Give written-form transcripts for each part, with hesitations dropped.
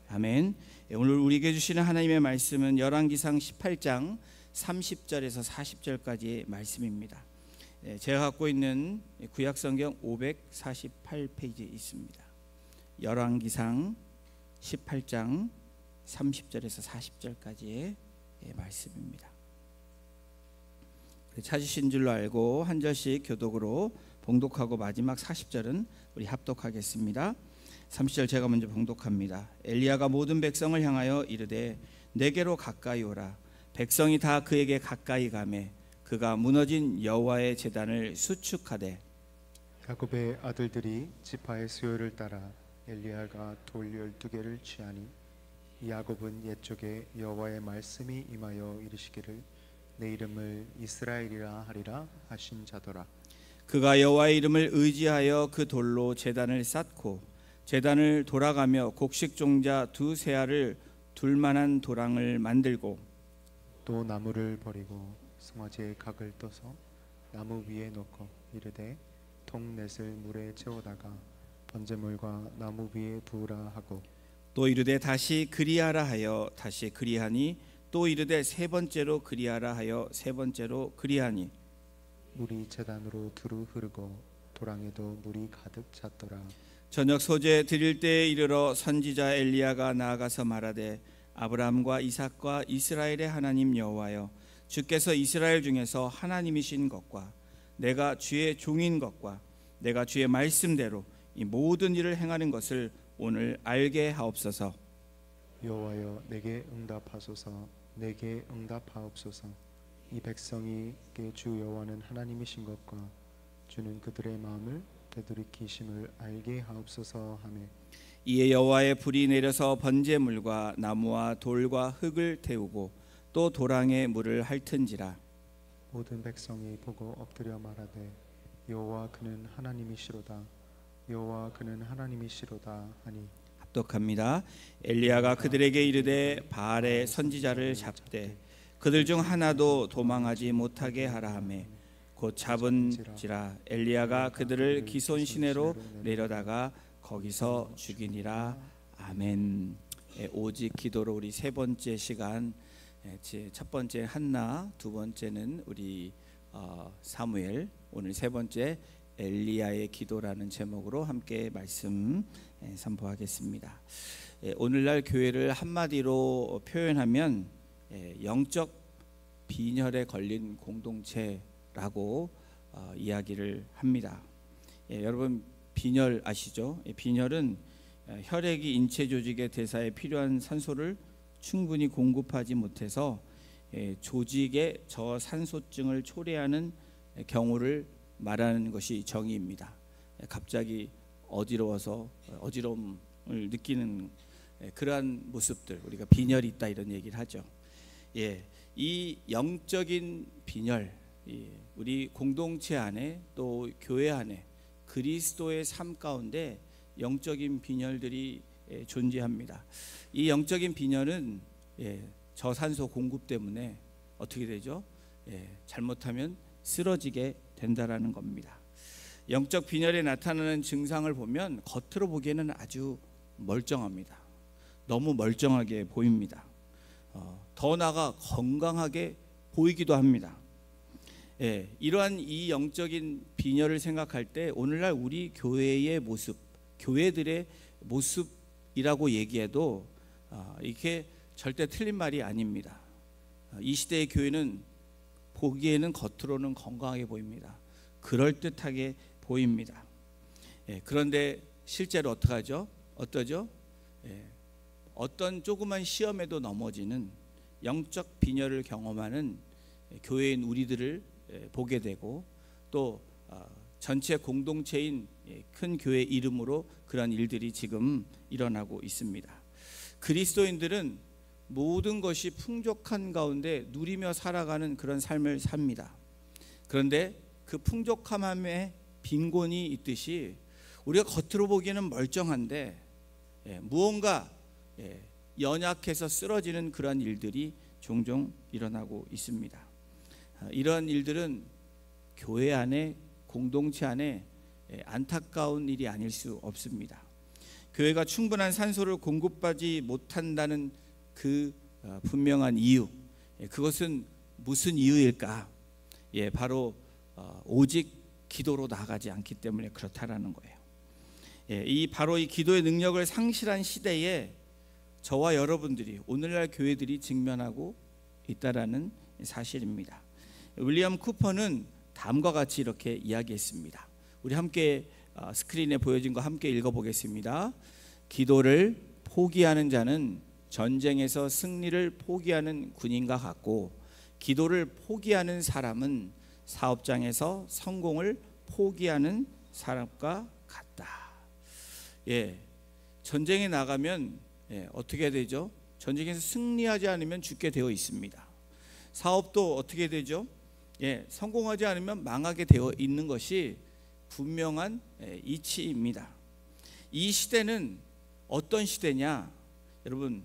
아멘. 오늘 우리에게 주시는 하나님의 말씀은 열왕기상 18장 30절에서 40절까지의 말씀입니다. 제가 갖고 있는 구약성경 548페이지에 있습니다. 열왕기상 18장 30절에서 40절까지의 말씀입니다. 찾으신 줄로 알고 한 절씩 교독으로 봉독하고 마지막 40절은 우리 합독하겠습니다. 30절 제가 먼저 봉독합니다. 엘리야가 모든 백성을 향하여 이르되 내게로 가까이 오라. 백성이 다 그에게 가까이 가매 그가 무너진 여호와의 제단을 수축하되 야곱의 아들들이 지파의 수요를 따라 엘리야가 돌 12개를 취하니 야곱은 옛적에 여호와의 말씀이 임하여 이르시기를 내 이름을 이스라엘이라 하리라 하신 자더라. 그가 여호와의 이름을 의지하여 그 돌로 제단을 쌓고 제단을 돌아가며 곡식 종자 두세 알을 둘 만한 도랑을 만들고 또 나무를 버리고 송아지의 각을 떠서 나무 위에 놓고 이르되 통넷을 물에 채우다가 번제물과 나무 위에 부으라 하고 또 이르되 다시 그리하라 하여 다시 그리하니 또 이르되 세 번째로 그리하라 하여 세 번째로 그리하니 물이 제단으로 두루 흐르고 도랑에도 물이 가득 찼더라. 저녁 소재 드릴 때에 이르러 선지자 엘리야가 나아가서 말하되 아브라함과 이삭과 이스라엘의 하나님 여호와여 주께서 이스라엘 중에서 하나님이신 것과 내가 주의 종인 것과 내가 주의 말씀대로 이 모든 일을 행하는 것을 오늘 알게 하옵소서. 여호와여 내게 응답하소서. 내게 응답하옵소서. 이 백성이 주 여호와는 하나님이신 것과 주는 그들의 마음을 되돌이키심을 알게 하옵소서 하며 이에 여호와의 불이 내려서 번제물과 나무와 돌과 흙을 태우고 또 도랑에 물을 핥은지라. 모든 백성이 보고 엎드려 말하되 여호와 그는 하나님이시로다. 여호와 그는 하나님이시로다 하니 합독합니다. 엘리야가 그들에게 이르되 바알의 선지자를 잡되 그들 중 하나도 도망하지 못하게 하라 하매 곧 잡은지라. 엘리야가 그들을 기손 시내로 내려다가 거기서 죽이니라. 아멘. 오직 기도로 우리 세 번째 시간, 첫 번째 한나, 두 번째는 우리 사무엘, 오늘 세 번째 엘리야의 기도라는 제목으로 함께 말씀 선포하겠습니다. 오늘날 교회를 한마디로 표현하면 영적 빈혈에 걸린 공동체라고 이야기를 합니다. 여러분 빈혈 아시죠? 빈혈은 혈액이 인체 조직의 대사에 필요한 산소를 충분히 공급하지 못해서 조직의 저산소증을 초래하는 경우를 말하는 것이 정의입니다. 갑자기 어지러워서 어지러움을 느끼는 그러한 모습들, 우리가 빈혈이 있다 이런 얘기를 하죠. 이 영적인 빈혈, 우리 공동체 안에 또 교회 안에 그리스도의 삶 가운데 영적인 빈혈들이 존재합니다. 이 영적인 빈혈은 저산소 공급 때문에 어떻게 되죠? 잘못하면 쓰러지게 된다라는 겁니다. 영적 빈혈에 나타나는 증상을 보면 겉으로 보기에는 아주 멀쩡합니다. 너무 멀쩡하게 보입니다. 더 나아가 건강하게 보이기도 합니다. 이러한 이 영적인 빈혈을 생각할 때 오늘날 우리 교회의 모습, 교회들의 모습이라고 얘기해도 이게 절대 틀린 말이 아닙니다. 이 시대의 교회는 보기에는 겉으로는 건강하게 보입니다. 그럴듯하게 보입니다. 그런데 실제로 어떠하죠? 어떠죠? 어떤 조그만 시험에도 넘어지는 영적 빈혈을 경험하는 교회인 우리들을 보게 되고 또 전체 공동체인 큰 교회 이름으로 그런 일들이 지금 일어나고 있습니다. 그리스도인들은 모든 것이 풍족한 가운데 누리며 살아가는 그런 삶을 삽니다. 그런데 그 풍족함에 빈곤이 있듯이 우리가 겉으로 보기에는 멀쩡한데 무언가 연약해서 쓰러지는 그런 일들이 종종 일어나고 있습니다. 이런 일들은 교회 안에 공동체 안에 안타까운 일이 아닐 수 없습니다. 교회가 충분한 산소를 공급하지 못한다는 그 분명한 이유, 그것은 무슨 이유일까? 바로 오직 기도로 나아가지 않기 때문에 그렇다라는 거예요. 바로 이 기도의 능력을 상실한 시대에 저와 여러분들이, 오늘날 교회들이 직면하고 있다라는 사실입니다. 윌리엄 쿠퍼는 다음과 같이 이렇게 이야기했습니다. 우리 함께 스크린에 보여진 거 함께 읽어보겠습니다. 기도를 포기하는 자는 전쟁에서 승리를 포기하는 군인과 같고, 기도를 포기하는 사람은 사업장에서 성공을 포기하는 사람과 같다. 전쟁에 나가면 어떻게 되죠? 전쟁에서 승리하지 않으면 죽게 되어 있습니다. 사업도 어떻게 되죠? 성공하지 않으면 망하게 되어 있는 것이 분명한 이치입니다. 이 시대는 어떤 시대냐? 여러분,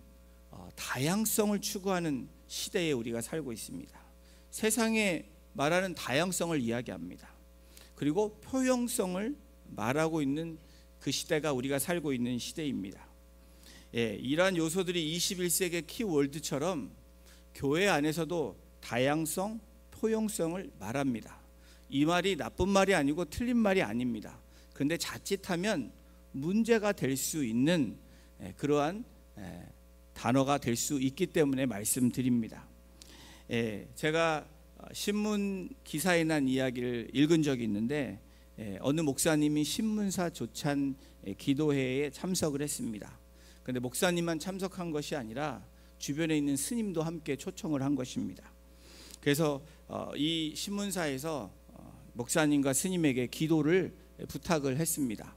다양성을 추구하는 시대에 우리가 살고 있습니다. 세상에 말하는 다양성을 이야기합니다. 그리고 포용성을 말하고 있는 그 시대가 우리가 살고 있는 시대입니다. 이러한 요소들이 21세기 키워드처럼 교회 안에서도 다양성, 포용성을 말합니다. 이 말이 나쁜 말이 아니고 틀린 말이 아닙니다. 그런데 자칫하면 문제가 될 수 있는 그러한 단어가 될 수 있기 때문에 말씀드립니다. 제가 신문 기사에 난 이야기를 읽은 적이 있는데, 어느 목사님이 신문사 조찬 기도회에 참석을 했습니다. 그런데 목사님만 참석한 것이 아니라 주변에 있는 스님도 함께 초청을 한 것입니다. 그래서 이 신문사에서 목사님과 스님에게 기도를 부탁을 했습니다.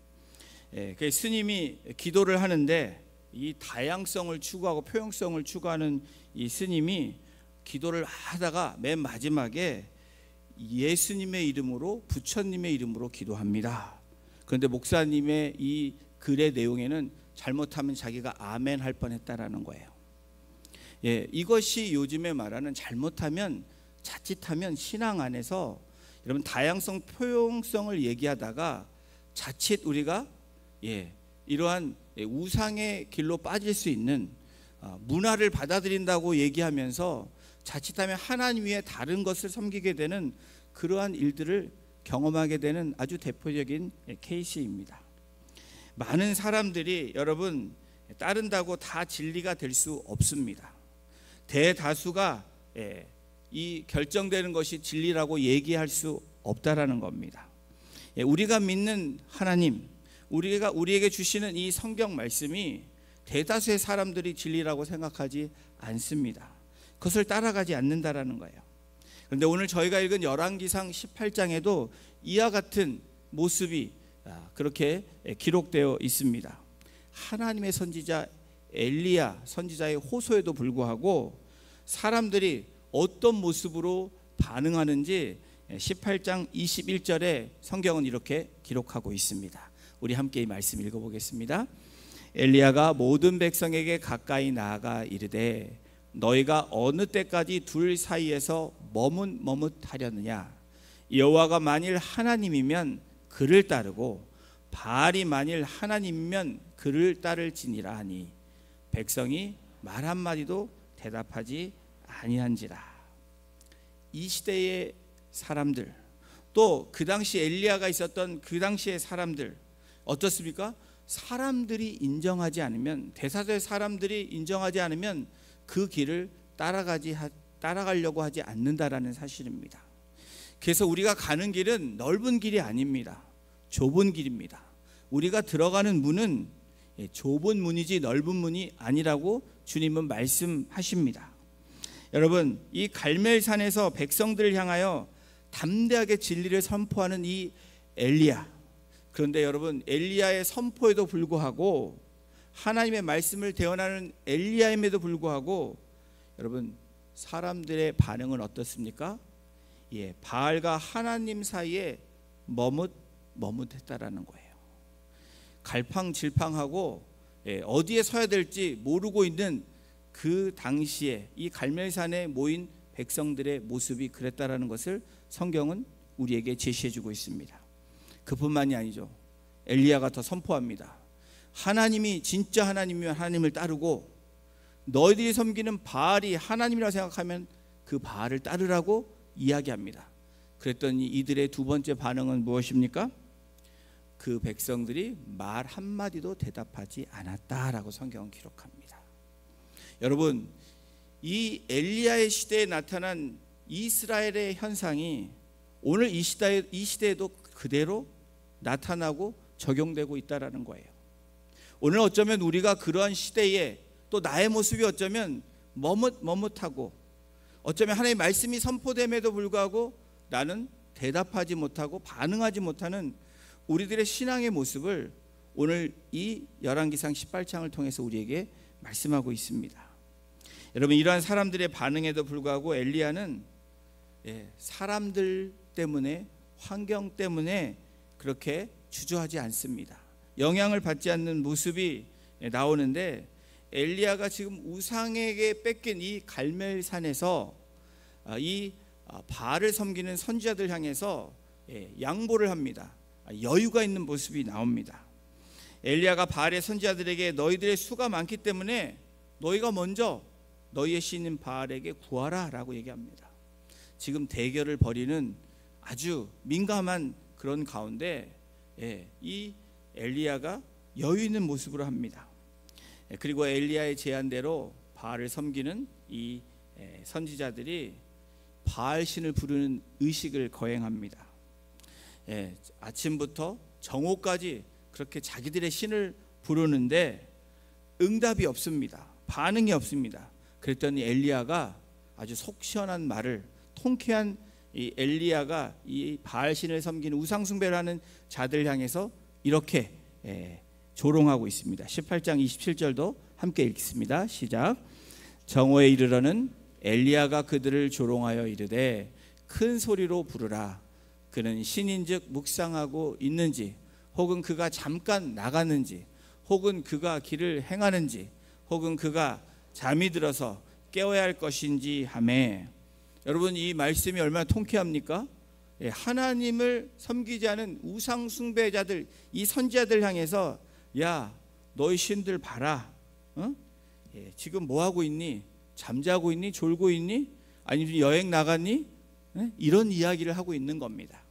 그 스님이 기도를 하는데, 이 다양성을 추구하고 포용성을 추구하는 이 스님이 기도를 하다가 맨 마지막에 예수님의 이름으로, 부처님의 이름으로 기도합니다. 그런데 목사님의 이 글의 내용에는 잘못하면 자기가 아멘 할 뻔했다라는 거예요. 이것이 요즘에 말하는 잘못하면, 자칫하면 신앙 안에서 여러분 다양성, 포용성을 얘기하다가 자칫 우리가 이러한 우상의 길로 빠질 수 있는, 문화를 받아들인다고 얘기하면서 자칫하면 하나님 외에 다른 것을 섬기게 되는 그러한 일들을 경험하게 되는 아주 대표적인 케이스입니다. 많은 사람들이 여러분 따른다고 다 진리가 될 수 없습니다. 대다수가 이 결정되는 것이 진리라고 얘기할 수 없다라는 겁니다. 우리가 믿는 하나님, 우리가 우리에게 주시는 이 성경 말씀이 대다수의 사람들이 진리라고 생각하지 않습니다. 그것을 따라가지 않는다라는 거예요. 그런데 오늘 저희가 읽은 열왕기상 18장에도 이와 같은 모습이 그렇게 기록되어 있습니다. 하나님의 선지자 엘리야 선지자의 호소에도 불구하고 사람들이 어떤 모습으로 반응하는지 18장 21절에 성경은 이렇게 기록하고 있습니다. 우리 함께 이 말씀 읽어보겠습니다. 엘리야가 모든 백성에게 가까이 나아가 이르되 너희가 어느 때까지 둘 사이에서 머뭇머뭇하려느냐? 여호와가 만일 하나님이면 그를 따르고 바알이 만일 하나님이면 그를 따를지니라 하니 백성이 말 한마디도 대답하지 아니한지라. 이 시대의 사람들, 또 그 당시 엘리야가 있었던 그 당시의 사람들 어떻습니까? 사람들이 인정하지 않으면, 대사도의 사람들이 인정하지 않으면 그 길을 따라가려고 하지 않는다라는 사실입니다. 그래서 우리가 가는 길은 넓은 길이 아닙니다. 좁은 길입니다. 우리가 들어가는 문은 좁은 문이지 넓은 문이 아니라고 주님은 말씀하십니다. 여러분, 이 갈멜산에서 백성들을 향하여 담대하게 진리를 선포하는 이 엘리야, 그런데 여러분 엘리야의 선포에도 불구하고, 하나님의 말씀을 대언하는 엘리야임에도 불구하고 여러분 사람들의 반응은 어떻습니까? 바알과 하나님 사이에 머뭇했다라는 거예요. 갈팡질팡하고 어디에 서야 될지 모르고 있는 그 당시에 이 갈멜산에 모인 백성들의 모습이 그랬다라는 것을 성경은 우리에게 제시해 주고 있습니다. 그뿐만이 아니죠. 엘리야가 더 선포합니다. 하나님이 진짜 하나님이면 하나님을 따르고 너희들이 섬기는 바알이 하나님이라고 생각하면 그 바알을 따르라고 이야기합니다. 그랬더니 이들의 두 번째 반응은 무엇입니까? 그 백성들이 말 한마디도 대답하지 않았다라고 성경은 기록합니다. 여러분, 이 엘리야의 시대에 나타난 이스라엘의 현상이 오늘 이 시대에도 그대로 나타나고 적용되고 있다라는 거예요. 오늘 어쩌면 우리가 그러한 시대에 또 나의 모습이 어쩌면 머뭇머뭇하고 어쩌면 하나님의 말씀이 선포됨에도 불구하고 나는 대답하지 못하고 반응하지 못하는 우리들의 신앙의 모습을 오늘 이 열왕기상 18장을 통해서 우리에게 말씀하고 있습니다. 여러분, 이러한 사람들의 반응에도 불구하고 엘리야는 사람들 때문에, 환경 때문에 그렇게 주저하지 않습니다. 영향을 받지 않는 모습이 나오는데, 엘리야가 지금 우상에게 뺏긴 이 갈멜산에서 이 바알을 섬기는 선지자들 향해서 양보를 합니다. 여유가 있는 모습이 나옵니다. 엘리야가 바알의 선지자들에게 너희들의 수가 많기 때문에 너희가 먼저 너희의 신인 바알에게 구하라 라고 얘기합니다. 지금 대결을 벌이는 아주 민감한 그런 가운데 이 엘리야가 여유 있는 모습으로 합니다. 그리고 엘리야의 제안대로 바알을 섬기는 이 선지자들이 바알 신을 부르는 의식을 거행합니다. 아침부터 정오까지 그렇게 자기들의 신을 부르는데 응답이 없습니다. 반응이 없습니다. 그랬더니 엘리야가 아주 속 시원한 말을, 통쾌한 이 엘리야가 이 바알 신을 섬기는 우상 숭배를 하는 자들 향해서 이렇게 조롱하고 있습니다. 18장 27절도 함께 읽습니다. 시작. 정오에 이르러는 엘리야가 그들을 조롱하여 이르되 큰 소리로 부르라. 그는 신인즉 묵상하고 있는지, 혹은 그가 잠깐 나갔는지, 혹은 그가 길을 행하는지, 혹은 그가 잠이 들어서 깨워야 할 것인지 하매. 여러분, 이 말씀이 얼마나 통쾌합니까? 하나님을 섬기지 않은 우상 숭배자들, 이 선지자들 향해서 야, 너희 신들 봐라. 지금 뭐 하고 있니? 잠자고 있니? 졸고 있니? 아니면 여행 나갔니? 이런 이야기를 하고 있는 겁니다.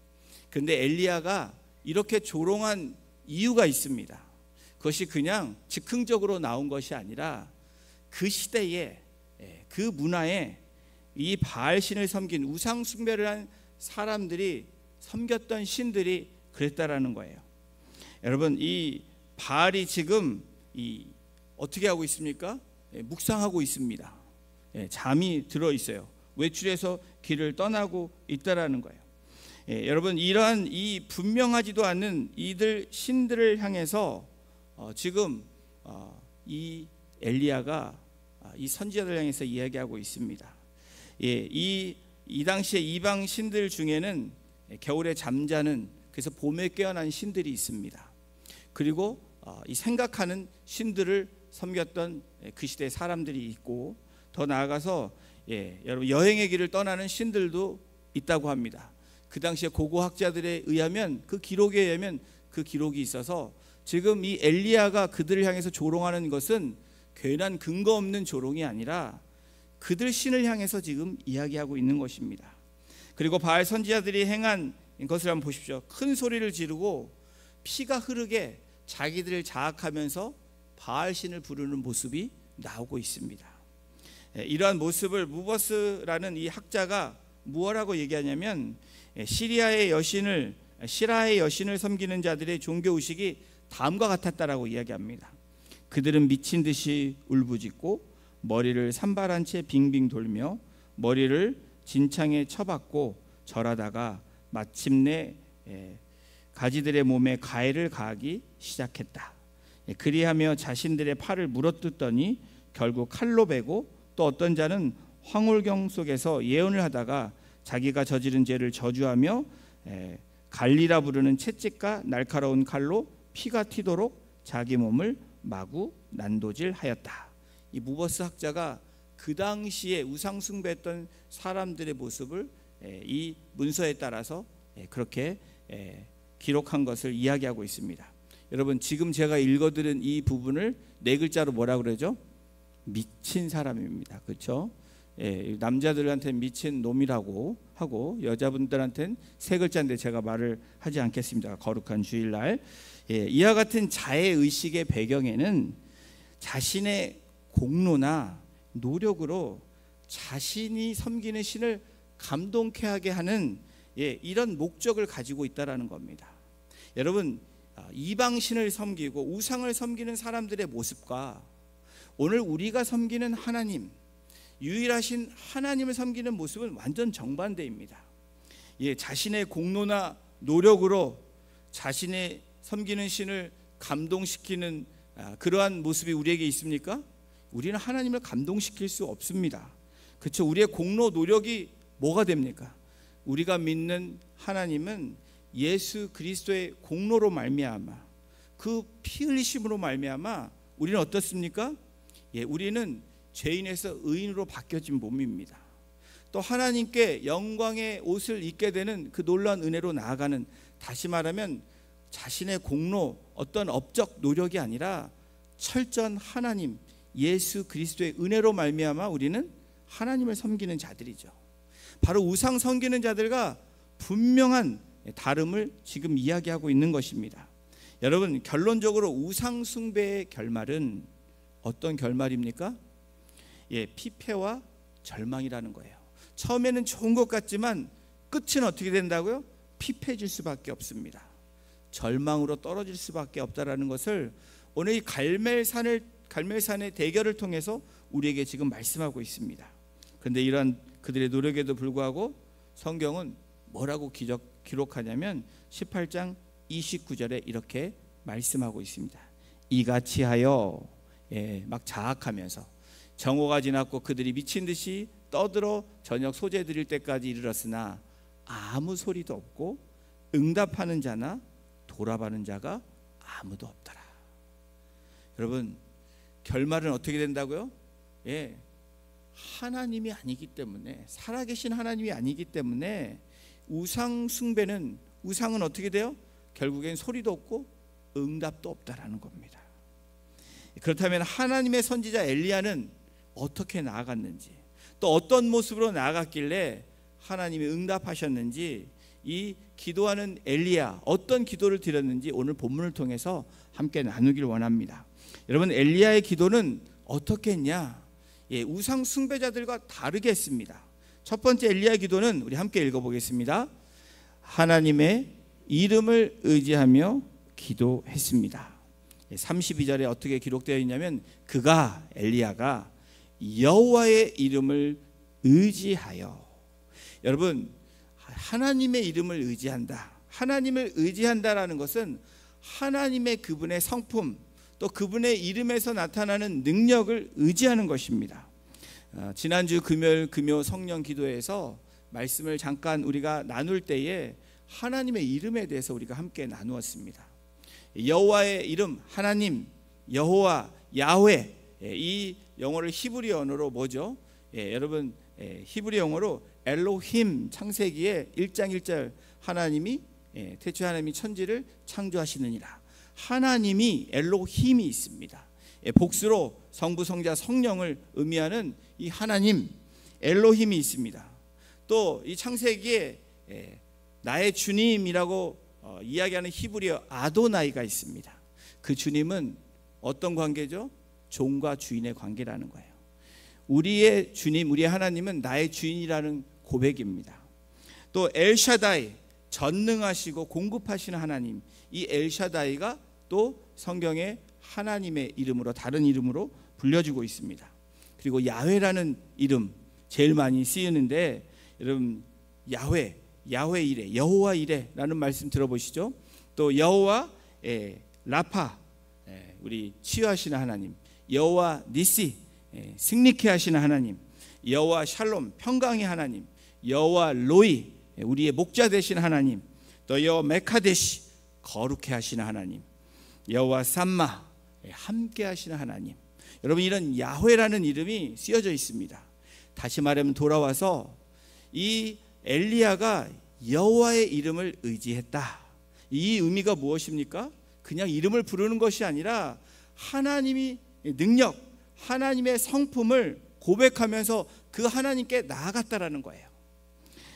그런데 엘리야가 이렇게 조롱한 이유가 있습니다. 그것이 그냥 즉흥적으로 나온 것이 아니라 그 시대에, 그 문화에 이 바알 신을 섬긴 우상 숭배를 한 사람들이 섬겼던 신들이 그랬다라는 거예요. 여러분, 이 바알이 지금 어떻게 하고 있습니까? 묵상하고 있습니다. 잠이 들어 있어요. 외출해서 길을 떠나고 있다라는 거예요. 여러분, 이러한 이 분명하지도 않는 이들 신들을 향해서 지금 이 엘리야가 이 선지자들 향해서 이야기하고 있습니다. 이 당시에 이방 신들 중에는 겨울에 잠자는, 그래서 봄에 깨어난 신들이 있습니다. 그리고 이 생각하는 신들을 섬겼던 그 시대 사람들이 있고, 더 나아가서 여러분, 여행의 길을 떠나는 신들도 있다고 합니다. 그 당시에 고고학자들에 의하면, 그 기록에 의하면 그 기록이 있어서 지금 이 엘리야가 그들을 향해서 조롱하는 것은 괜한 근거 없는 조롱이 아니라 그들 신을 향해서 지금 이야기하고 있는 것입니다. 그리고 바알 선지자들이 행한 것을 한번 보십시오. 큰 소리를 지르고 피가 흐르게 자기들을 자학하면서 바알 신을 부르는 모습이 나오고 있습니다. 이러한 모습을 무버스라는 이 학자가 무엇라고 얘기하냐면, 시라의 여신을 섬기는 자들의 종교 의식이 다음과 같았다라고 이야기합니다. 그들은 미친 듯이 울부짖고 머리를 산발한 채 빙빙 돌며 머리를 진창에 쳐박고 절하다가 마침내 가지들의 몸에 가해를 가하기 시작했다. 그리하며 자신들의 팔을 물어뜯더니 결국 칼로 베고, 또 어떤 자는 황홀경 속에서 예언을 하다가 자기가 저지른 죄를 저주하며 갈리라 부르는 채찍과 날카로운 칼로 피가 튀도록 자기 몸을 마구 난도질하였다. 이 무버스 학자가 그 당시에 우상 숭배했던 사람들의 모습을 이 문서에 따라서 그렇게 기록한 것을 이야기하고 있습니다. 여러분 지금 제가 읽어드린 이 부분을 네 글자로 뭐라 그러죠? 미친 사람입니다. 그렇죠? 예, 남자들한테는 미친 놈이라고 하고 여자분들한테는 세 글자인데 제가 말을 하지 않겠습니다. 거룩한 주일날. 예, 이와 같은 자해의식의 배경에는 자신의 공로나 노력으로 자신이 섬기는 신을 감동케 하게 하는 이런 목적을 가지고 있다라는 겁니다. 여러분 이방신을 섬기고 우상을 섬기는 사람들의 모습과 오늘 우리가 섬기는 하나님, 유일하신 하나님을 섬기는 모습은 완전 정반대입니다. 자신의 공로나 노력으로 자신의 섬기는 신을 감동시키는 그러한 모습이 우리에게 있습니까? 우리는 하나님을 감동시킬 수 없습니다. 그렇죠? 우리의 공로 노력이 뭐가 됩니까? 우리가 믿는 하나님은 예수 그리스도의 공로로 말미암아 그 피 흘리심으로 말미암아 우리는 어떻습니까? 우리는 죄인에서 의인으로 바뀌어진 몸입니다. 또 하나님께 영광의 옷을 입게 되는 그 놀라운 은혜로 나아가는, 다시 말하면 자신의 공로, 어떤 업적 노력이 아니라 철저한 하나님 예수 그리스도의 은혜로 말미암아 우리는 하나님을 섬기는 자들이죠. 바로 우상 섬기는 자들과 분명한 다름을 지금 이야기하고 있는 것입니다. 여러분 결론적으로 우상 숭배의 결말은 어떤 결말입니까? 피폐와 절망이라는 거예요. 처음에는 좋은 것 같지만 끝은 어떻게 된다고요? 피폐해질 수밖에 없습니다. 절망으로 떨어질 수밖에 없다라는 것을 오늘 이 갈멜산의 대결을 통해서 우리에게 지금 말씀하고 있습니다. 그런데 이러한 그들의 노력에도 불구하고 성경은 뭐라고 기록하냐면 18장 29절에 이렇게 말씀하고 있습니다. 이같이 하여 막 자학하면서 정오가 지났고 그들이 미친 듯이 떠들어 저녁 소재 드릴 때까지 이르렀으나 아무 소리도 없고 응답하는 자나 돌아가는 자가 아무도 없더라. 여러분 결말은 어떻게 된다고요? 하나님이 아니기 때문에, 살아계신 하나님이 아니기 때문에 우상 숭배는, 우상은 어떻게 돼요? 결국엔 소리도 없고 응답도 없다라는 겁니다. 그렇다면 하나님의 선지자 엘리야는 어떻게 나아갔는지, 또 어떤 모습으로 나아갔길래 하나님이 응답하셨는지, 이 기도하는 엘리야 어떤 기도를 드렸는지 오늘 본문을 통해서 함께 나누길 원합니다. 여러분 엘리야의 기도는 어떻게 했냐? 우상 숭배자들과 다르게 했습니다. 첫 번째 엘리야의 기도는 우리 함께 읽어보겠습니다. 하나님의 이름을 의지하며 기도했습니다. 32절에 어떻게 기록되어 있냐면 그가, 엘리야가 여호와의 이름을 의지하여, 여러분 하나님의 이름을 의지한다, 하나님을 의지한다라는 것은 하나님의 그분의 성품, 또 그분의 이름에서 나타나는 능력을 의지하는 것입니다. 지난주 금요일 금요 성령 기도에서 말씀을 잠깐 우리가 나눌 때에 하나님의 이름에 대해서 우리가 함께 나누었습니다. 여호와의 이름, 하나님, 여호와, 야훼, 이 영어를 히브리 언어로 뭐죠? 여러분 히브리 영어로 엘로힘, 창세기의 1장 1절 하나님이 태초에 하나님이 천지를 창조하시느니라. 하나님이 엘로힘이 있습니다. 복수로 성부, 성자, 성령을 의미하는 이 하나님 엘로힘이 있습니다. 또 이 창세기에 나의 주님이라고 이야기하는 히브리어 아도나이가 있습니다. 그 주님은 어떤 관계죠? 종과 주인의 관계라는 거예요. 우리의 주님, 우리의 하나님은 나의 주인이라는 고백입니다. 또 엘샤다이, 전능하시고 공급하시는 하나님, 이 엘샤다이가 또 성경에 하나님의 이름으로, 다른 이름으로 불려지고 있습니다. 그리고 야훼라는 이름 제일 많이 쓰이는데, 여러분 야훼, 야훼 이레, 여호와 이레라는 말씀 들어보시죠. 또 여호와 라파, 우리 치유하시는 하나님, 여호와 니시, 승리케 하시는 하나님, 여호와 샬롬, 평강의 하나님, 여호와 로이, 우리의 목자 되신 하나님, 또 여호와 메카데시, 거룩해 하시는 하나님, 여호와 삼마, 함께 하시는 하나님. 여러분 이런 야훼라는 이름이 쓰여져 있습니다. 다시 말하면 돌아와서 이 엘리야가 여호와의 이름을 의지했다. 이 의미가 무엇입니까? 그냥 이름을 부르는 것이 아니라 하나님이 능력, 하나님의 성품을 고백하면서 그 하나님께 나아갔다라는 거예요.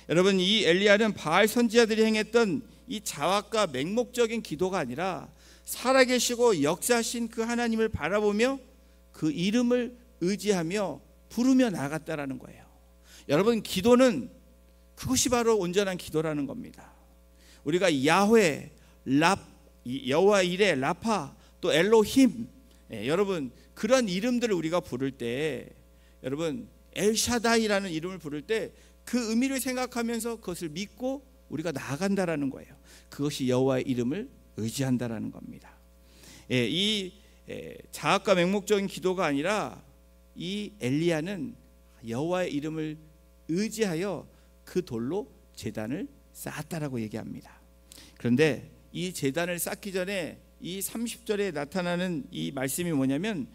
여러분, 이 엘리야는 바알 선지자들이 행했던 이 자학과 맹목적인 기도가 아니라 살아계시고 역사하신 그 하나님을 바라보며 그 이름을 의지하며 부르며 나아갔다라는 거예요. 여러분, 기도는 그것이 바로 온전한 기도라는 겁니다. 우리가 야훼, 여호와 이레, 라파, 또 엘로힘, 여러분 그런 이름들을 우리가 부를 때, 여러분 엘샤다이라는 이름을 부를 때 그 의미를 생각하면서 그것을 믿고 우리가 나아간다라는 거예요. 그것이 여호와의 이름을 의지한다라는 겁니다. 이 자학과 맹목적인 기도가 아니라 이 엘리야는 여호와의 이름을 의지하여 그 돌로 제단을 쌓았다라고 얘기합니다. 그런데 이 제단을 쌓기 전에 이 30절에 나타나는 이 말씀이 뭐냐면,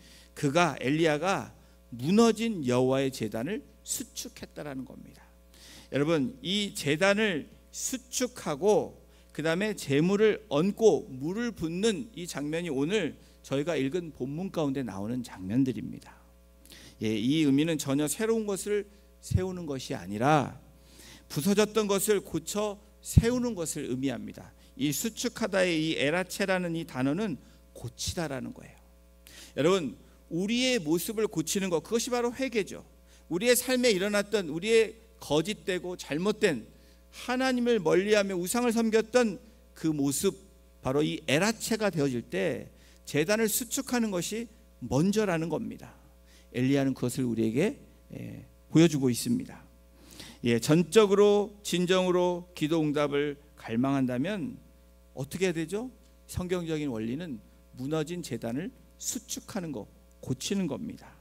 엘리야가 무너진 여호와의 제단을 수축했다라는 겁니다. 여러분, 이 제단을 수축하고 그 다음에 제물을 얹고 물을 붓는 이 장면이 오늘 저희가 읽은 본문 가운데 나오는 장면들입니다. 이 의미는 전혀 새로운 것을 세우는 것이 아니라 부서졌던 것을 고쳐 세우는 것을 의미합니다. 이 수축하다의 이 에라체라는 이 단어는 고치다라는 거예요. 여러분, 우리의 모습을 고치는 것, 그것이 바로 회개죠. 우리의 삶에 일어났던 우리의 거짓되고 잘못된 하나님을 멀리하며 우상을 섬겼던 그 모습, 바로 이 에라체가 되어질 때 제단을 수축하는 것이 먼저라는 겁니다. 엘리야는 그것을 우리에게 보여주고 있습니다. 전적으로 진정으로 기도 응답을 갈망한다면 어떻게 해야 되죠? 성경적인 원리는 무너진 제단을 수축하는 것, 고치는 겁니다.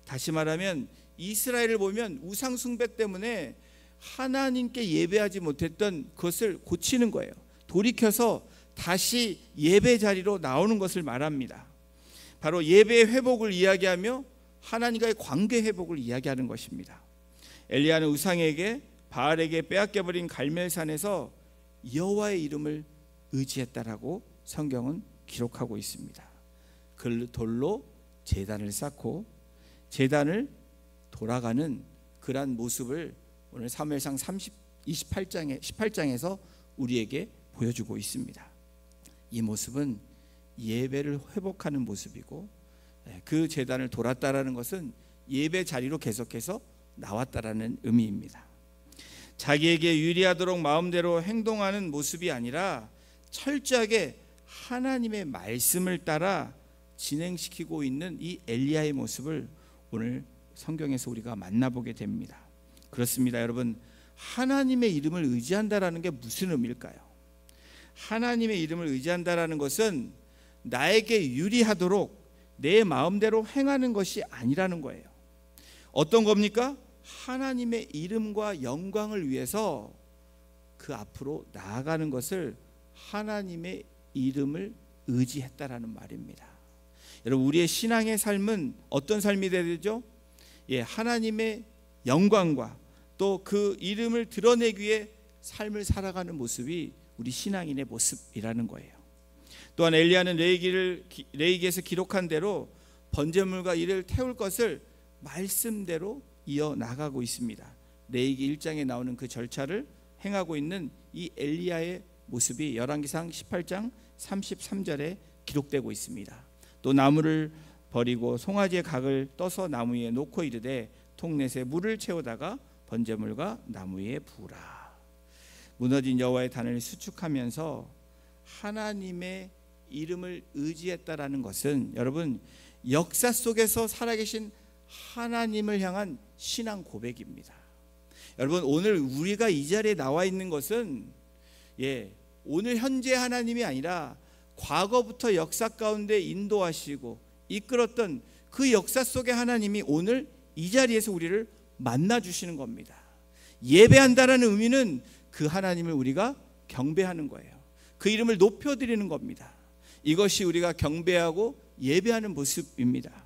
다시 말하면 이스라엘을 보면 우상 숭배 때문에 하나님께 예배하지 못했던 그것을 고치는 거예요. 돌이켜서 다시 예배 자리로 나오는 것을 말합니다. 바로 예배의 회복을 이야기하며 하나님과의 관계 회복을 이야기하는 것입니다. 엘리야는 우상에게, 바알에게 빼앗겨버린 갈멜산에서 여호와의 이름을 의지했다라고 성경은 기록하고 있습니다. 그 돌로 제단을 쌓고 제단을 돌아가는 그러한 모습을 오늘 사무엘상 18장에서 우리에게 보여주고 있습니다. 이 모습은 예배를 회복하는 모습이고, 그 제단을 돌았다라는 것은 예배 자리로 계속해서 나왔다라는 의미입니다. 자기에게 유리하도록 마음대로 행동하는 모습이 아니라 철저하게 하나님의 말씀을 따라 진행시키고 있는 이 엘리야의 모습을 오늘 성경에서 우리가 만나보게 됩니다. 그렇습니다, 여러분. 하나님의 이름을 의지한다라는 게 무슨 의미일까요? 하나님의 이름을 의지한다라는 것은 나에게 유리하도록 내 마음대로 행하는 것이 아니라는 거예요. 어떤 겁니까? 하나님의 이름과 영광을 위해서 그 앞으로 나아가는 것을 하나님의 이름을 의지했다라는 말입니다. 여러분, 우리의 신앙의 삶은 어떤 삶이 되야 되죠? 하나님의 영광과 또 그 이름을 드러내기 위해 삶을 살아가는 모습이 우리 신앙인의 모습이라는 거예요. 또한 엘리야는 레위기에서 기록한 대로 번제물과 이를 태울 것을 말씀대로 이어나가고 있습니다. 레위기 1장에 나오는 그 절차를 행하고 있는 이 엘리야의 모습이 열왕기상 18장 33절에 기록되고 있습니다. 또 나무를 버리고 송아지의 각을 떠서 나무 위에 놓고 이르되 통넷에 물을 채우다가 번제물과 나무 위에 부으라. 무너진 여호와의 단을 수축하면서 하나님의 이름을 의지했다라는 것은, 여러분, 역사 속에서 살아계신 하나님을 향한 신앙 고백입니다. 여러분, 오늘 우리가 이 자리에 나와 있는 것은 오늘 현재 하나님이 아니라 과거부터 역사 가운데 인도하시고 이끌었던 그 역사 속의 하나님이 오늘 이 자리에서 우리를 만나주시는 겁니다. 예배한다라는 의미는 그 하나님을 우리가 경배하는 거예요. 그 이름을 높여드리는 겁니다. 이것이 우리가 경배하고 예배하는 모습입니다.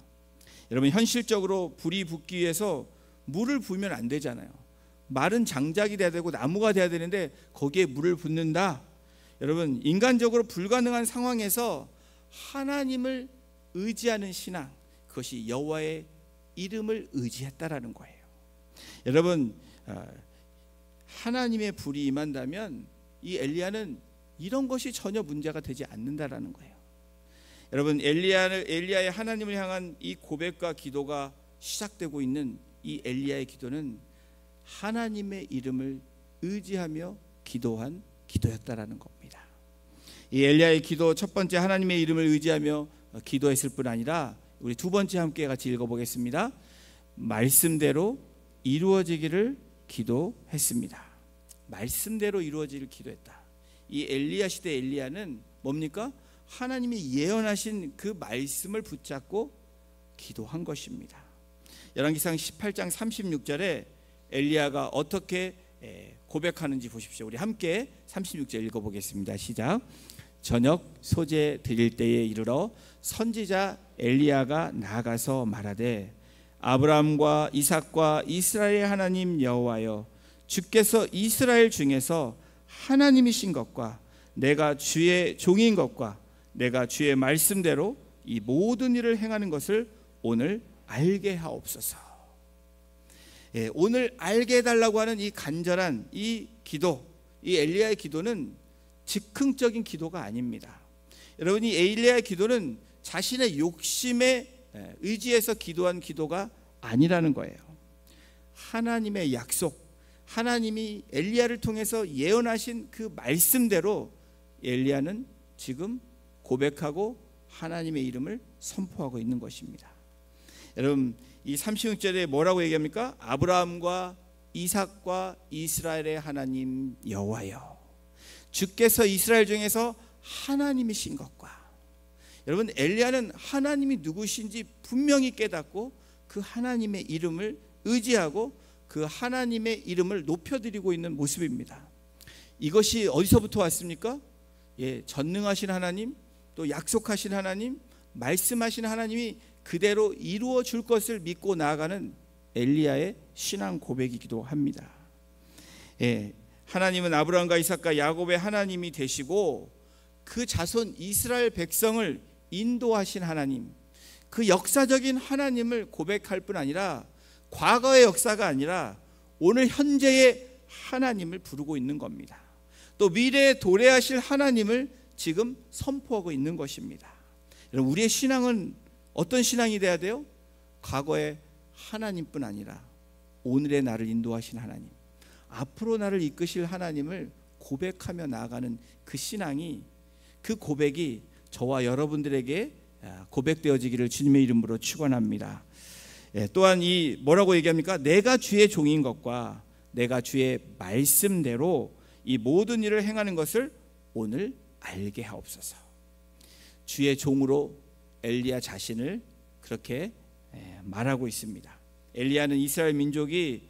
여러분, 현실적으로 불이 붙기 위해서 물을 부으면 안 되잖아요. 마른 장작이 돼야 되고 나무가 돼야 되는데 거기에 물을 붓는다. 여러분, 인간적으로 불가능한 상황에서 하나님을 의지하는 신앙, 그것이 여호와의 이름을 의지했다라는 거예요. 여러분, 하나님의 불이 임한다면 이 엘리야는 이런 것이 전혀 문제가 되지 않는다라는 거예요. 여러분, 엘리야의 하나님을 향한 이 고백과 기도가 시작되고 있는 이 엘리야의 기도는 하나님의 이름을 의지하며 기도한 기도였다라는 겁니다. 이 엘리야의 기도, 첫 번째 하나님의 이름을 의지하며 기도했을 뿐 아니라 우리 두 번째 함께 같이 읽어보겠습니다. 말씀대로 이루어지기를 기도했습니다. 말씀대로 이루어지기를 기도했다. 이 엘리야 시대 엘리야는 뭡니까? 하나님이 예언하신 그 말씀을 붙잡고 기도한 것입니다. 열왕기상 18장 36절에 엘리야가 어떻게 고백하는지 보십시오. 우리 함께 36절 읽어보겠습니다. 시작. 저녁 소재 드릴 때에 이르러 선지자 엘리야가 나가서 말하되 아브라함과 이삭과 이스라엘의 하나님 여호와여, 주께서 이스라엘 중에서 하나님이신 것과 내가 주의 종인 것과 내가 주의 말씀대로 이 모든 일을 행하는 것을 오늘 알게 하옵소서. 오늘 알게 해달라고 하는 이 간절한 이 기도, 이 엘리야의 기도는 즉흥적인 기도가 아닙니다. 여러분, 이 엘리야의 기도는 자신의 욕심에 의지해서 기도한 기도가 아니라는 거예요. 하나님의 약속, 하나님이 엘리야를 통해서 예언하신 그 말씀대로 엘리야는 지금 고백하고 하나님의 이름을 선포하고 있는 것입니다. 여러분, 이 36절에 뭐라고 얘기합니까? 아브라함과 이삭과 이스라엘의 하나님 여호와여, 주께서 이스라엘 중에서 하나님이신 것과. 여러분, 엘리야는 하나님이 누구신지 분명히 깨닫고 그 하나님의 이름을 의지하고 그 하나님의 이름을 높여드리고 있는 모습입니다. 이것이 어디서부터 왔습니까? 전능하신 하나님, 또 약속하신 하나님, 말씀하신 하나님이 그대로 이루어 줄 것을 믿고 나아가는 엘리야의 신앙 고백이기도 합니다. 하나님은 아브라함과 이삭과 야곱의 하나님이 되시고 그 자손 이스라엘 백성을 인도하신 하나님, 그 역사적인 하나님을 고백할 뿐 아니라 과거의 역사가 아니라 오늘 현재의 하나님을 부르고 있는 겁니다. 또 미래에 도래하실 하나님을 지금 선포하고 있는 것입니다. 여러분, 우리의 신앙은 어떤 신앙이 돼야 돼요? 과거의 하나님뿐 아니라 오늘의 나를 인도하신 하나님, 앞으로 나를 이끄실 하나님을 고백하며 나아가는 그 신앙이, 그 고백이 저와 여러분들에게 고백되어지기를 주님의 이름으로 축원합니다. 또한 이 뭐라고 얘기합니까? 내가 주의 종인 것과 내가 주의 말씀대로 이 모든 일을 행하는 것을 오늘 알게 하옵소서. 주의 종으로 엘리야 자신을 그렇게 말하고 있습니다. 엘리야는 이스라엘 민족이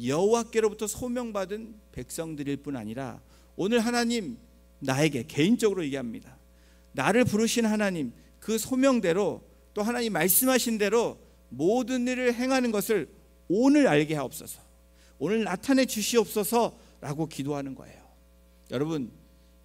여호와께로부터 소명받은 백성들일 뿐 아니라 오늘 하나님 나에게 개인적으로 얘기합니다. 나를 부르신 하나님, 그 소명대로 또 하나님 말씀하신 대로 모든 일을 행하는 것을 오늘 알게 하옵소서, 오늘 나타내 주시옵소서라고 기도하는 거예요. 여러분,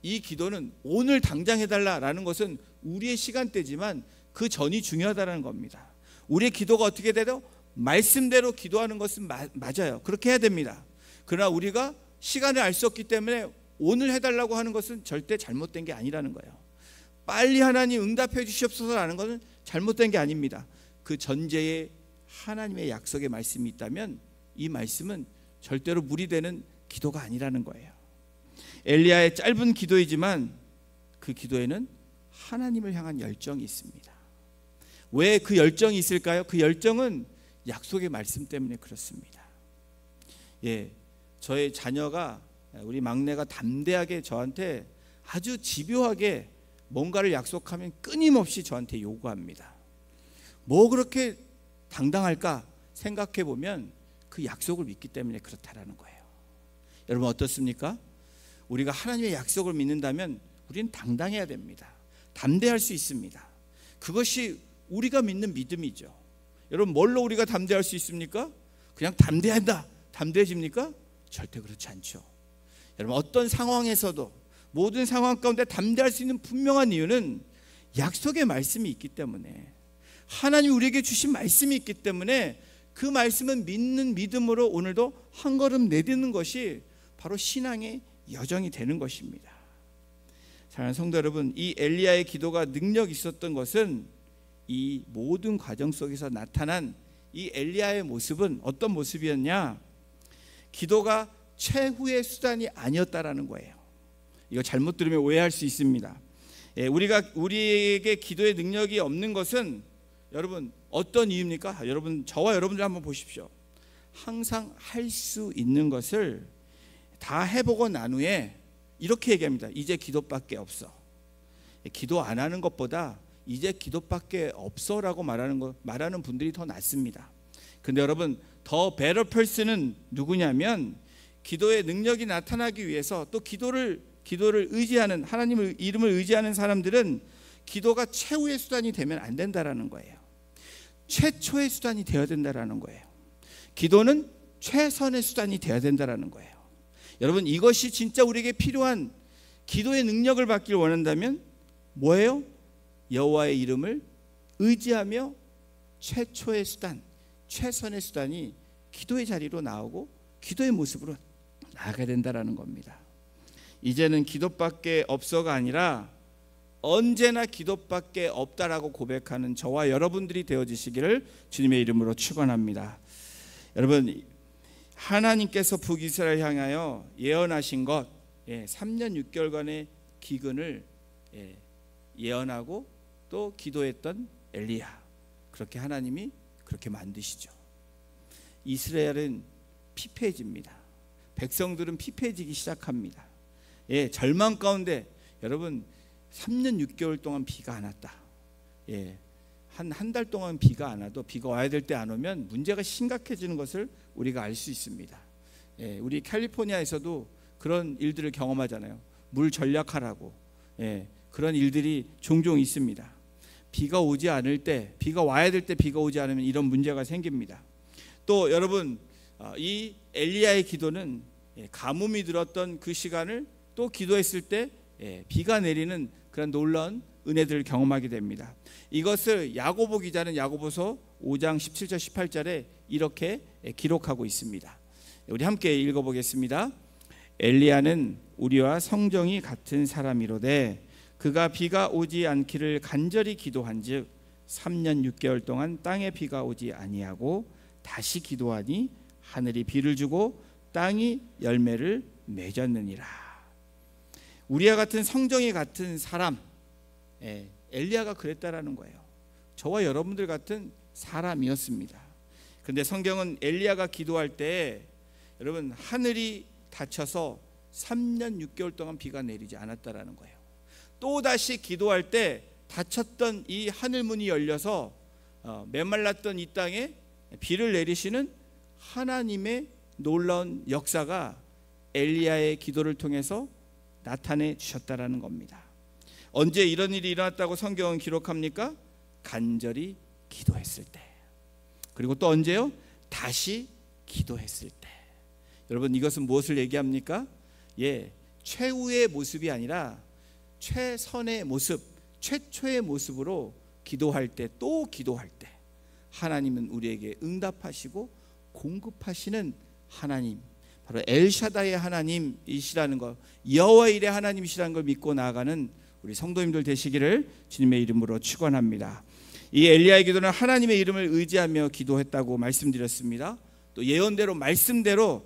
이 기도는 오늘 당장 해달라라는 것은 우리의 시간대지만 그 전이 중요하다는 겁니다. 우리의 기도가 어떻게 돼도 말씀대로 기도하는 것은 맞아요. 그렇게 해야 됩니다. 그러나 우리가 시간을 알 수 없기 때문에 오늘 해달라고 하는 것은 절대 잘못된 게 아니라는 거예요. 빨리 하나님 응답해 주시옵소서라는 것은 잘못된 게 아닙니다. 그 전제에 하나님의 약속의 말씀이 있다면 이 말씀은 절대로 무리되는 기도가 아니라는 거예요. 엘리야의 짧은 기도이지만 그 기도에는 하나님을 향한 열정이 있습니다. 왜 그 열정이 있을까요? 그 열정은 약속의 말씀 때문에 그렇습니다. 저의 자녀가, 우리 막내가 담대하게 저한테 아주 집요하게 뭔가를 약속하면 끊임없이 저한테 요구합니다. 뭐 그렇게 당당할까 생각해 보면 그 약속을 믿기 때문에 그렇다라는 거예요. 여러분 어떻습니까? 우리가 하나님의 약속을 믿는다면 우리는 당당해야 됩니다. 담대할 수 있습니다. 그것이 우리가 믿는 믿음이죠. 여러분, 뭘로 우리가 담대할 수 있습니까? 그냥 담대한다, 담대해집니까? 절대 그렇지 않죠. 여러분, 어떤 상황에서도 모든 상황 가운데 담대할 수 있는 분명한 이유는 약속의 말씀이 있기 때문에, 하나님 우리에게 주신 말씀이 있기 때문에 그 말씀은 믿는 믿음으로 오늘도 한 걸음 내딛는 것이 바로 신앙의 여정이 되는 것입니다. 사랑하는 성도 여러분, 이 엘리야의 기도가 능력이 있었던 것은 이 모든 과정 속에서 나타난 이 엘리야의 모습은 어떤 모습이었냐? 기도가 최후의 수단이 아니었다라는 거예요. 이거 잘못 들으면 오해할 수 있습니다. 우리에게 기도의 능력이 없는 것은 여러분 어떤 이유입니까? 여러분, 저와 여러분들 한번 보십시오. 항상 할 수 있는 것을 다 해보고 난 후에 이렇게 얘기합니다. 이제 기도밖에 없어. 기도 안 하는 것보다 이제 기도밖에 없어라고 말하는 분들이 더 낫습니다. 근데 여러분, 더 better person은 누구냐면, 기도의 능력이 나타나기 위해서 또 기도를 의지하는, 하나님의 이름을 의지하는 사람들은 기도가 최후의 수단이 되면 안 된다라는 거예요. 최초의 수단이 되어야 된다라는 거예요. 기도는 최선의 수단이 되어야 된다라는 거예요. 여러분, 이것이 진짜 우리에게 필요한 기도의 능력을 받기를 원한다면 뭐예요? 여호와의 이름을 의지하며 최초의 수단, 최선의 수단이 기도의 자리로 나오고 기도의 모습으로 나아가야 된다라는 겁니다. 이제는 기도밖에 없어가 아니라 언제나 기도밖에 없다라고 고백하는 저와 여러분들이 되어지시기를 주님의 이름으로 축원합니다. 여러분, 하나님께서 북이스라엘 향하여 예언하신 것, 3년 6개월간의 기근을 예언하고 또 기도했던 엘리야, 그렇게 하나님이 그렇게 만드시죠. 이스라엘은 피폐해집니다. 백성들은 피폐해지기 시작합니다. 절망 가운데 여러분 3년 6개월 동안 비가 안 왔다. 한 달 동안 비가 안 와도 비가 와야 될 때 안 오면 문제가 심각해지는 것을 우리가 알 수 있습니다. 우리 캘리포니아에서도 그런 일들을 경험하잖아요. 물 전략하라고 그런 일들이 종종 있습니다. 비가 오지 않을 때, 비가 와야 될 때 비가 오지 않으면 이런 문제가 생깁니다. 또 여러분, 이 엘리야의 기도는 가뭄이 들었던 그 시간을 또 기도했을 때 비가 내리는 그런 놀라운 은혜들을 경험하게 됩니다. 이것을 야고보 기자는 야고보서 5장 17절 18절에 이렇게 기록하고 있습니다. 우리 함께 읽어보겠습니다. 엘리야는 우리와 성정이 같은 사람이로되 그가 비가 오지 않기를 간절히 기도한즉 3년 6개월 동안 땅에 비가 오지 아니하고 다시 기도하니 하늘이 비를 주고 땅이 열매를 맺었느니라. 우리와 같은 성정이 같은 사람, 엘리야가 그랬다라는 거예요. 저와 여러분들 같은 사람이었습니다. 그런데 성경은 엘리야가 기도할 때 여러분 하늘이 닫혀서 3년 6개월 동안 비가 내리지 않았다라는 거예요. 또다시 기도할 때 닫혔던 이 하늘문이 열려서 메말랐던 이 땅에 비를 내리시는 하나님의 놀라운 역사가 엘리야의 기도를 통해서 나타내 주셨다라는 겁니다. 언제 이런 일이 일어났다고 성경은 기록합니까? 간절히 기도했을 때. 그리고 또 언제요? 다시 기도했을 때. 여러분, 이것은 무엇을 얘기합니까? 최후의 모습이 아니라 최선의 모습, 최초의 모습으로 기도할 때, 또 기도할 때 하나님은 우리에게 응답하시고 공급하시는 하나님, 바로 엘샤다의 하나님이시라는 것, 여호와 일의 하나님이시라는 걸 믿고 나아가는 우리 성도님들 되시기를 주님의 이름으로 축원합니다. 이 엘리야의 기도는 하나님의 이름을 의지하며 기도했다고 말씀드렸습니다. 또 예언대로 말씀대로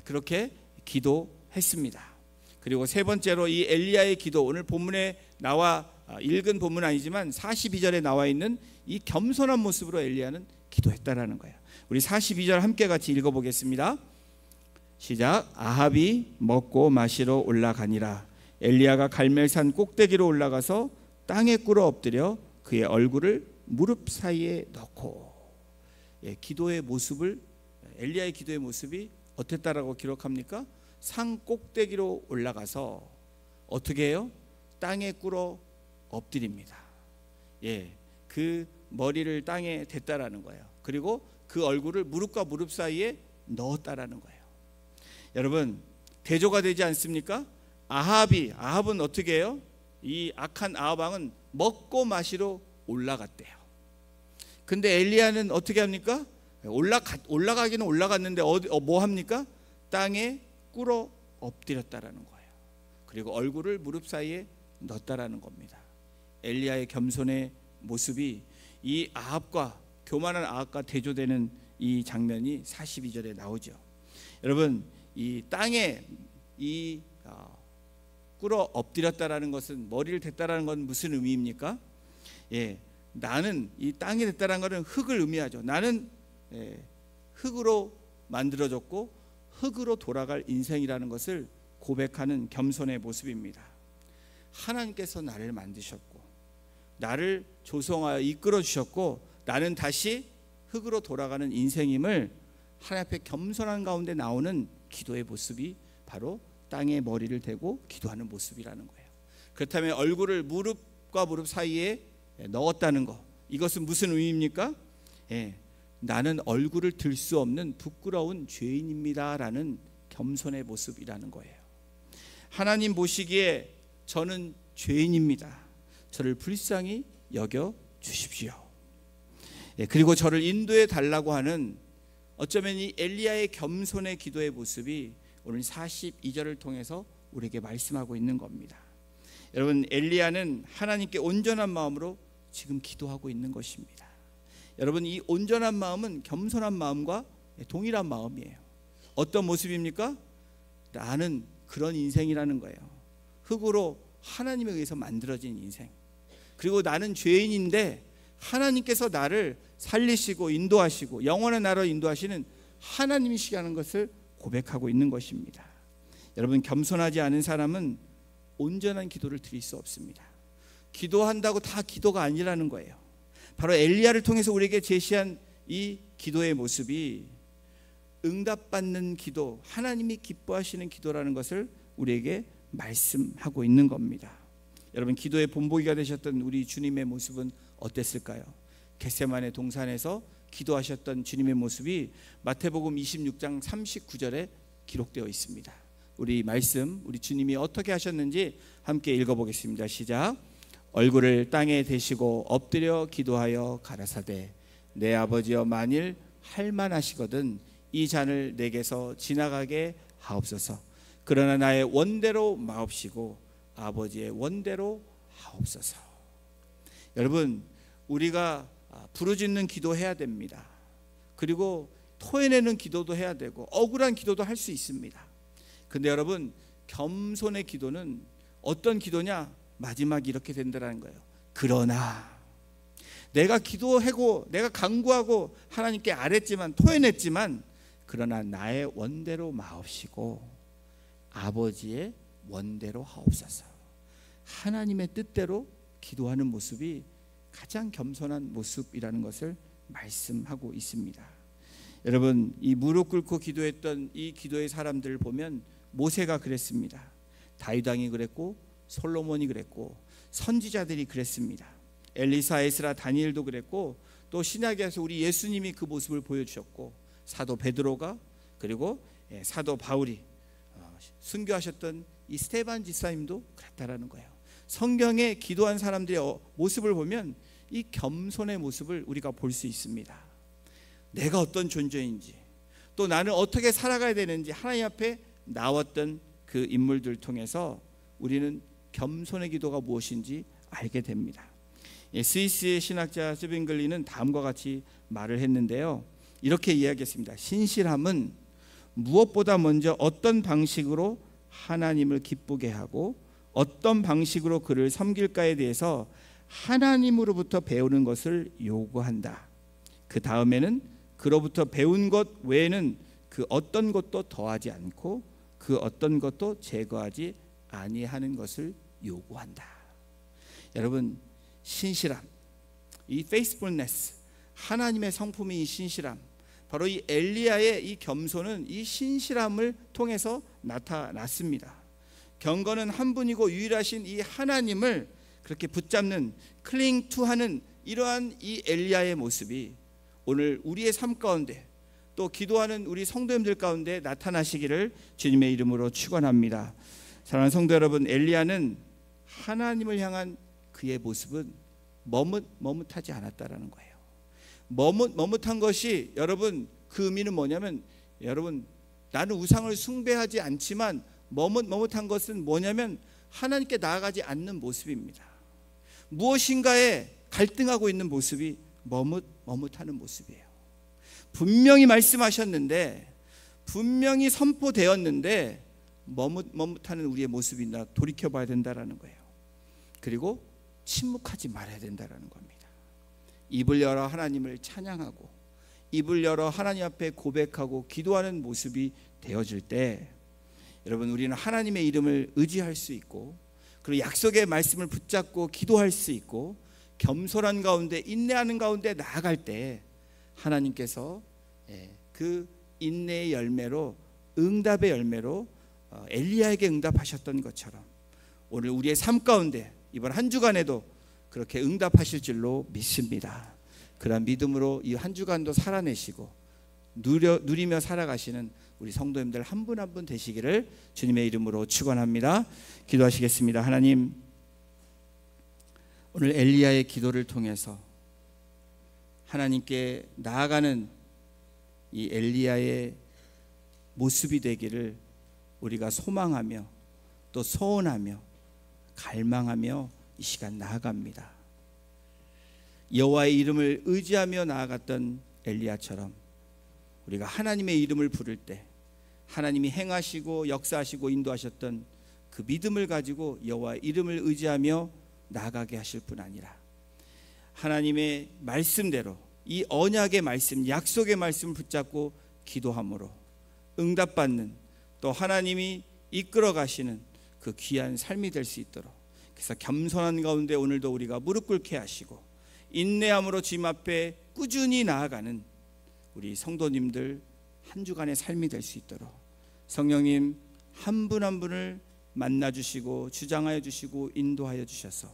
그렇게 기도했습니다. 그리고 세 번째로 이 엘리야의 기도, 오늘 본문에 나와 읽은 본문 아니지만 42절에 나와 있는 이 겸손한 모습으로 엘리야는 기도했다라는 거예요. 우리 42절 함께 같이 읽어보겠습니다. 시작. 아합이 먹고 마시러 올라가니라. 엘리야가 갈멜산 꼭대기로 올라가서 땅에 꿇어 엎드려 그의 얼굴을 무릎 사이에 넣고. 기도의 모습을, 엘리야의 기도의 모습이 어땠다라고 기록합니까? 산 꼭대기로 올라가서 어떻게 해요? 땅에 꿇어 엎드립니다. 그 머리를 땅에 댔다라는 거예요. 그리고 그 얼굴을 무릎과 무릎 사이에 넣었다라는 거예요. 여러분, 대조가 되지 않습니까? 아합은 어떻게 해요? 이 악한 아합 왕은 먹고 마시러 올라갔대요. 근데 엘리야는 어떻게 합니까? 올라가기는 올라갔는데 뭐 합니까? 땅에 꿇어 엎드렸다라는 거예요. 그리고 얼굴을 무릎 사이에 넣었다라는 겁니다. 엘리야의 겸손의 모습이 이 아합과 교만한 아합과 대조되는 이 장면이 42절에 나오죠. 여러분, 이 땅에 꿇어 엎드렸다라는 것은, 머리를 댔다라는 건 무슨 의미입니까? 나는 이 땅에 댔다라는 것은 흙을 의미하죠. 나는 흙으로 만들어졌고 흙으로 돌아갈 인생이라는 것을 고백하는 겸손의 모습입니다. 하나님께서 나를 만드셨고 나를 조성하여 이끌어 주셨고 나는 다시 흙으로 돌아가는 인생임을 하나님 앞에 겸손한 가운데 나오는 기도의 모습이 바로 땅에 머리를 대고 기도하는 모습이라는 거예요. 그렇다면 얼굴을 무릎과 무릎 사이에 넣었다는 것, 이것은 무슨 의미입니까? 나는 얼굴을 들 수 없는 부끄러운 죄인입니다 라는 겸손의 모습이라는 거예요. 하나님 보시기에 저는 죄인입니다. 저를 불쌍히 여겨 주십시오. 그리고 저를 인도해 달라고 하는, 어쩌면 이 엘리야의 겸손의 기도의 모습이 오늘 42절을 통해서 우리에게 말씀하고 있는 겁니다. 여러분, 엘리야는 하나님께 온전한 마음으로 지금 기도하고 있는 것입니다. 여러분, 이 온전한 마음은 겸손한 마음과 동일한 마음이에요. 어떤 모습입니까? 나는 그런 인생이라는 거예요. 흙으로 하나님에 의해서 만들어진 인생. 그리고 나는 죄인인데 하나님께서 나를 살리시고 인도하시고 영원한 나라로 인도하시는 하나님이시라는 것을 고백하고 있는 것입니다. 여러분, 겸손하지 않은 사람은 온전한 기도를 드릴 수 없습니다. 기도한다고 다 기도가 아니라는 거예요. 바로 엘리야를 통해서 우리에게 제시한 이 기도의 모습이 응답받는 기도, 하나님이 기뻐하시는 기도라는 것을 우리에게 말씀하고 있는 겁니다. 여러분, 기도의 본보기가 되셨던 우리 주님의 모습은 어땠을까요? 겟세마네 동산에서 기도하셨던 주님의 모습이 마태복음 26장 39절에 기록되어 있습니다. 우리 말씀, 우리 주님이 어떻게 하셨는지 함께 읽어보겠습니다. 시작. 얼굴을 땅에 대시고 엎드려 기도하여 가라사대, 내 아버지여, 만일 할만하시거든 이 잔을 내게서 지나가게 하옵소서. 그러나 나의 원대로 마옵시고 아버지의 원대로 하옵소서. 여러분, 우리가 부르짖는 기도해야 됩니다. 그리고 토해내는 기도도 해야 되고 억울한 기도도 할 수 있습니다. 근데 여러분, 겸손의 기도는 어떤 기도냐? 마지막이 이렇게 된다는 거예요. 그러나 내가 기도하고 내가 간구하고 하나님께 아랬지만, 토해냈지만, 그러나 나의 원대로 마옵시고 아버지의 원대로 하옵소서. 하나님의 뜻대로 기도하는 모습이 가장 겸손한 모습이라는 것을 말씀하고 있습니다. 여러분, 이 무릎 꿇고 기도했던 이 기도의 사람들을 보면 모세가 그랬습니다. 다윗 왕이 그랬고 솔로몬이 그랬고 선지자들이 그랬습니다. 엘리사, 에스라, 다니엘도 그랬고 또 신약에서 우리 예수님이 그 모습을 보여주셨고 사도 베드로가, 그리고 사도 바울이 순교하셨던 이 스데반 집사님도 그랬다라는 거예요. 성경에 기도한 사람들의 모습을 보면 이 겸손의 모습을 우리가 볼 수 있습니다. 내가 어떤 존재인지, 또 나는 어떻게 살아가야 되는지 하나님 앞에 나왔던 그 인물들 통해서 우리는 겸손의 기도가 무엇인지 알게 됩니다. 스위스의 신학자 쯔빙글리는 다음과 같이 말을 했는데요, 이렇게 이야기했습니다. 신실함은 무엇보다 먼저 어떤 방식으로 하나님을 기쁘게 하고 어떤 방식으로 그를 섬길까에 대해서 하나님으로부터 배우는 것을 요구한다. 그 다음에는 그로부터 배운 것 외에는 그 어떤 것도 더하지 않고 그 어떤 것도 제거하지 아니하는 것을 요구한다. 여러분, 신실함, 이 faithfulness, 하나님의 성품이 이 신실함, 바로 이 엘리야의 이 겸손은 이 신실함을 통해서 나타났습니다. 경건은 한 분이고 유일하신 이 하나님을 그렇게 붙잡는, 클링 투하는 이러한 이 엘리야의 모습이 오늘 우리의 삶 가운데, 또 기도하는 우리 성도님들 가운데 나타나시기를 주님의 이름으로 축원합니다. 사랑하는 성도 여러분, 엘리야는 하나님을 향한 그의 모습은 머뭇하지 않았다라는 거예요. 머뭇한 것이 여러분 그 의미는 뭐냐면, 여러분 나는 우상을 숭배하지 않지만 머뭇한 것은 뭐냐면 하나님께 나아가지 않는 모습입니다. 무엇인가에 갈등하고 있는 모습이 머뭇하는 모습이에요. 분명히 말씀하셨는데, 분명히 선포되었는데 머뭇하는 우리의 모습이 나 돌이켜봐야 된다라는 거예요. 그리고 침묵하지 말아야 된다라는 겁니다. 입을 열어 하나님을 찬양하고 입을 열어 하나님 앞에 고백하고 기도하는 모습이 되어질 때, 여러분 우리는 하나님의 이름을 의지할 수 있고, 그리고 약속의 말씀을 붙잡고 기도할 수 있고, 겸손한 가운데 인내하는 가운데 나아갈 때 하나님께서 그 인내의 열매로, 응답의 열매로 엘리야에게 응답하셨던 것처럼 오늘 우리의 삶 가운데 이번 한 주간에도 그렇게 응답하실 줄로 믿습니다. 그런 믿음으로 이 한 주간도 살아내시고 누리며 살아가시는 우리 성도님들 한 분 한 분 되시기를 주님의 이름으로 축원합니다. 기도하시겠습니다. 하나님, 오늘 엘리야의 기도를 통해서 하나님께 나아가는 이 엘리야의 모습이 되기를 우리가 소망하며 또 소원하며 갈망하며 이 시간 나아갑니다. 여호와의 이름을 의지하며 나아갔던 엘리야처럼 우리가 하나님의 이름을 부를 때 하나님이 행하시고 역사하시고 인도하셨던 그 믿음을 가지고 여호와의 이름을 의지하며 나아가게 하실 뿐 아니라 하나님의 말씀대로 이 언약의 말씀, 약속의 말씀을 붙잡고 기도함으로 응답받는, 또 하나님이 이끌어 가시는 그 귀한 삶이 될 수 있도록, 그래서 겸손한 가운데 오늘도 우리가 무릎 꿇게 하시고 인내함으로 주님 앞에 꾸준히 나아가는 우리 성도님들 한 주간의 삶이 될 수 있도록 성령님 한 분 한 분을 만나주시고 주장하여 주시고 인도하여 주셔서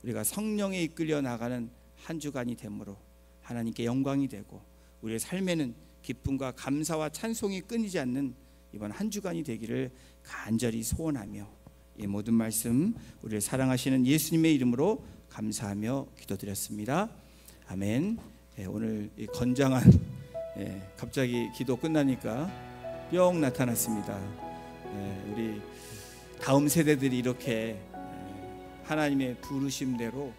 우리가 성령에 이끌려 나가는 한 주간이 되므로 하나님께 영광이 되고 우리의 삶에는 기쁨과 감사와 찬송이 끊이지 않는 이번 한 주간이 되기를 간절히 소원하며 이 모든 말씀 우리를 사랑하시는 예수님의 이름으로 감사하며 기도드렸습니다. 아멘. 오늘 이 건장한 갑자기 기도 끝나니까 뿅 나타났습니다. 우리 다음 세대들이 이렇게 하나님의 부르심대로